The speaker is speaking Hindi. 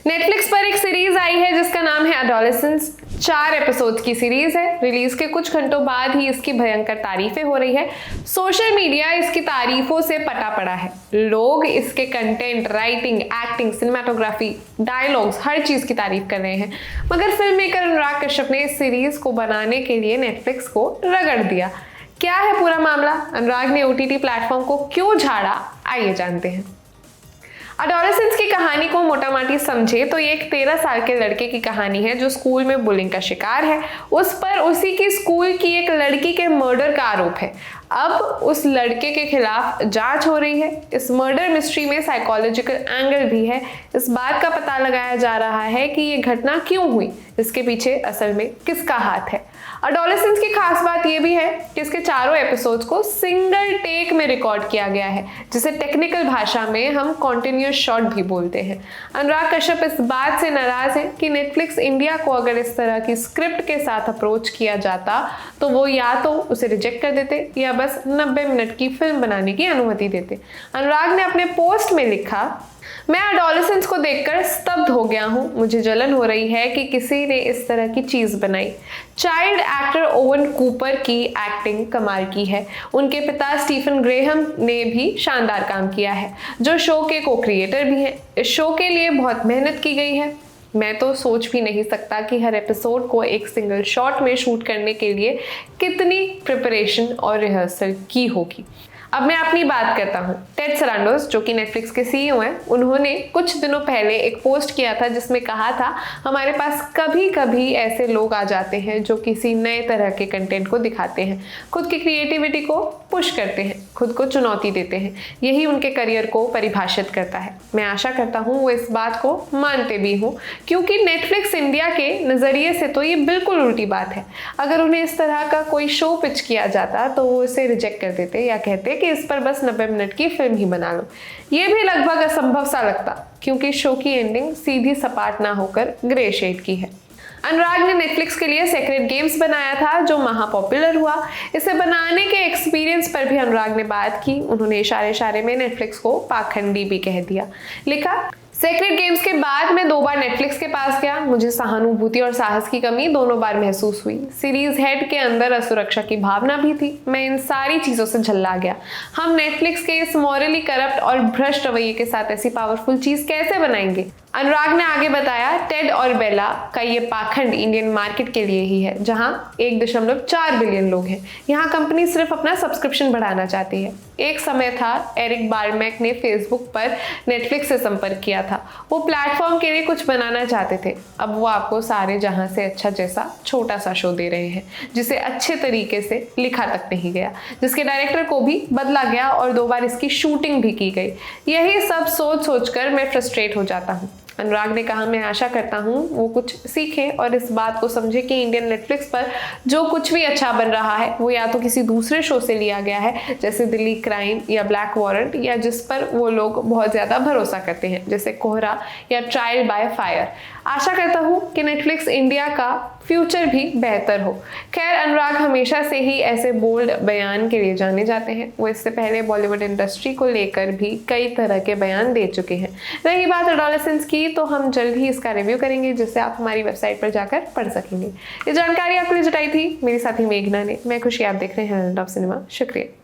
नेटफ्लिक्स पर एक सीरीज आई है जिसका नाम है एडोलेसेंस। 4 एपिसोड्स की सीरीज है। रिलीज के कुछ घंटों बाद ही इसकी भयंकर तारीफें हो रही है। सोशल मीडिया इसकी तारीफों से पटा पड़ा है। लोग इसके content, writing, acting, cinematography, dialogues, हर चीज की तारीफ कर रहे हैं। मगर फिल्म मेकर अनुराग कश्यप ने इस सीरीज को बनाने के लिए नेटफ्लिक्स को रगड़ दिया। क्या है पूरा मामला? अनुराग ने OTT प्लेटफॉर्म को क्यों झाड़ा? आइए जानते हैं। एडोलेसेंस की कहानी को मोटामाटी समझे तो ये एक 13 साल के लड़के की कहानी है जो स्कूल में बुलिंग का शिकार है। उस पर उसी की स्कूल की एक लड़की के मर्डर का आरोप है। अब उस लड़के के खिलाफ जांच हो रही है। इस मर्डर मिस्ट्री में साइकोलॉजिकल एंगल भी है। इस बात का पता लगाया जा रहा है कि ये घटना क्यों हुई, इसके पीछे असल में किसका हाथ है। एडोलेसेंस की खास बात यह भी है कि इसके चारों एपिसोड्स को सिंगल टेक में रिकॉर्ड किया गया है, जिसे टेक्निकल भाषा में हम कॉन्टिन्यूअस शॉट भी बोलते हैं। अनुराग कश्यप इस बात से नाराज है कि नेटफ्लिक्स इंडिया को अगर इस तरह की स्क्रिप्ट के साथ अप्रोच किया जाता तो वो या तो उसे रिजेक्ट कर देते या बस 90 मिनट की फिल्म बनाने की अनुमति देते। अनुराग ने अपने पोस्ट में लिखा, मैं एडोलेसेंस को देखकर स्तब्ध हो गया हूं। मुझे जलन हो रही है कि किसी ने इस तरह की चीज बनाई। चाइल्ड एक्टर ओवन कूपर की एक्टिंग कमाल की है। उनके पिता स्टीफन ग्रेहम ने भी शानदार काम किया है, जो शो के को क्रिएटर भी हैं। इस शो के लिए बहुत मेहनत की गई है। मैं तो सोच भी नहीं सकता कि हर एपिसोड को एक सिंगल शॉट में शूट करने के लिए कितनी प्रिपरेशन और रिहर्सल की होगी। अब मैं अपनी बात करता हूँ। टेड सरांडोस, जो कि नेटफ्लिक्स के CEO हैं, उन्होंने कुछ दिनों पहले एक पोस्ट किया था जिसमें कहा था, हमारे पास कभी कभी ऐसे लोग आ जाते हैं जो किसी नए तरह के कंटेंट को दिखाते हैं, खुद की क्रिएटिविटी को पुश करते हैं, खुद को चुनौती देते हैं। यही उनके करियर को परिभाषित करता है। मैं आशा करता हूँ वो इस बात को मानते भी हों, क्योंकि नेटफ्लिक्स इंडिया के नज़रिए से तो ये बिल्कुल उल्टी बात है। अगर उन्हें इस तरह का कोई शो पिच किया जाता तो वो इसे रिजेक्ट कर देते या कहते कि इस पर बस 90 मिनट की फिल्म ही बना लो। ये भी लगभग असंभव सा लगता, क्योंकि शो की एंडिंग सीधी सपाट ना होकर ग्रे शेड की है। अनुराग ने नेटफ्लिक्स के लिए सेक्रेड गेम्स बनाया था, जो महा पॉपुलर हुआ। इसे बनाने के एक्सपीरियंस पर भी अनुराग ने बात की। उन्होंने इशारे में नेटफ्लिक्स को पाखंडी भी कह दिया। लिखा, सेक्रेड गेम्स के बाद मैं 2 बार नेटफ्लिक्स के पास गया। मुझे सहानुभूति और साहस की कमी दोनों बार महसूस हुई। सीरीज हेड के अंदर असुरक्षा की भावना भी थी। मैं इन सारी चीजों से झल्ला गया। हम नेटफ्लिक्स के इस मॉरली करप्ट और भ्रष्ट रवैये के साथ ऐसी पावरफुल चीज कैसे बनाएंगे? अनुराग ने आगे बताया, टेड और बेला का ये पाखंड इंडियन मार्केट के लिए ही है, जहां 1.4 बिलियन लोग हैं। यहाँ कंपनी सिर्फ अपना सब्सक्रिप्शन बढ़ाना चाहती है। एक समय था एरिक बार्मैक ने फेसबुक पर नेटफ्लिक्स से संपर्क किया था। वो प्लेटफॉर्म के लिए कुछ बनाना चाहते थे। अब वो आपको सारे जहां से अच्छा जैसा छोटा सा शो दे रहे हैं, जिसे अच्छे तरीके से लिखा तक नहीं गया, जिसके डायरेक्टर को भी बदला गया और 2 बार इसकी शूटिंग भी की गई। यही सब सोचकर मैं फ्रस्ट्रेट हो जाता हूँ। अनुराग ने कहा, मैं आशा करता हूँ वो कुछ सीखें और इस बात को समझे कि इंडियन नेटफ्लिक्स पर जो कुछ भी अच्छा बन रहा है वो या तो किसी दूसरे शो से लिया गया है, जैसे दिल्ली क्राइम या ब्लैक वारंट, या जिस पर वो लोग बहुत ज़्यादा भरोसा करते हैं, जैसे कोहरा या ट्रायल बाय फायर। आशा करता हूँ कि नेटफ्लिक्स इंडिया का फ्यूचर भी बेहतर हो। खैर, अनुराग हमेशा से ही ऐसे बोल्ड बयान के लिए जाने जाते हैं। वो इससे पहले बॉलीवुड इंडस्ट्री को लेकर भी कई तरह के बयान दे चुके हैं। रही बात एडोलेसेंस की, तो हम जल्द ही इसका रिव्यू करेंगे, जिससे आप हमारी वेबसाइट पर जाकर पढ़ सकेंगे। ये जानकारी आपके लिए जुटाई थी मेरी साथी मेघना ने। मैं खुशी, आप देख रहे हैं ऑफ सिनेमा। शुक्रिया।